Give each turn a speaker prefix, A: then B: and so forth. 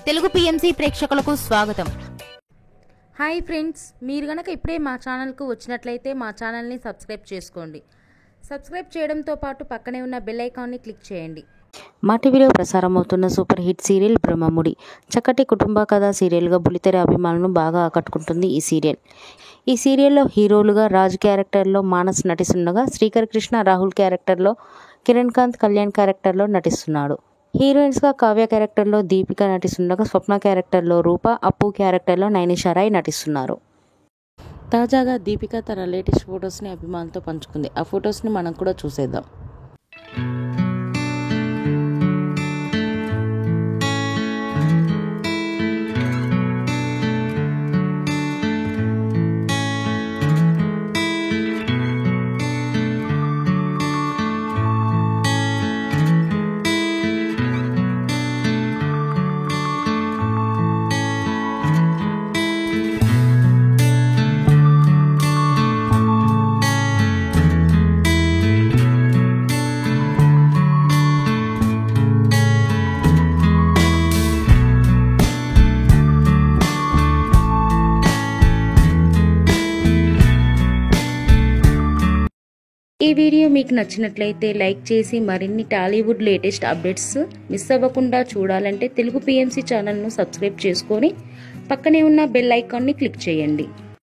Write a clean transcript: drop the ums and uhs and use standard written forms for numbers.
A: Telugu PMC ప్రేక్షకులకు స్వాగతం.
B: Hi friends, మీరు గనక ఇప్పుడే మా ఛానల్కు వచ్చినట్లయితే మా ఛానల్ని సబ్స్క్రైబ్ చేసుకోండి. సబ్స్క్రైబ్ చేయడంతో పాటు పక్కనే ఉన్న బెల్ ఐకాన్ని క్లిక్ చేయండి.
C: మా టీవీలో ప్రసారమవుతున్న సూపర్ హిట్ సీరియల్ బ్రహ్మముడి చక్కటి కుటుంబ కథా సీరియల్గా బుల్లితెర అభిమానులను బాగా ఆకట్టుకుంటుంది ఈ సీరియల్. ఈ సీరియల్లో హీరోలుగా రాజు క్యారెక్టర్లో మానస్ నటిస్తుండగా, శ్రీకర్ కృష్ణ రాహుల్ క్యారెక్టర్లో, కిరణ్ కాంత్ కళ్యాణ్ క్యారెక్టర్లో నటిస్తున్నాడు. హీరోయిన్స్గా కావ్య క్యారెక్టర్లో దీపిక నటిస్తుండగా, స్వప్న క్యారెక్టర్లో రూప, అప్పు క్యారెక్టర్లో నైనిషా రాయ్ నటిస్తున్నారు. తాజాగా దీపిక తన లేటెస్ట్ ఫొటోస్ని అభిమానులతో పంచుకుంది. ఆ ఫొటోస్ని మనం కూడా చూసేద్దాం. ఈ వీడియో మీకు నచ్చినట్లయితే లైక్ చేసి మరిన్ని టాలీవుడ్ లేటెస్ట్ అప్డేట్స్ మిస్ అవ్వకుండా చూడాలంటే తెలుగు పిఎంసి ఛానల్ను సబ్స్క్రైబ్ చేసుకొని పక్కనే ఉన్న బెల్ ఐకాన్ని క్లిక్ చేయండి.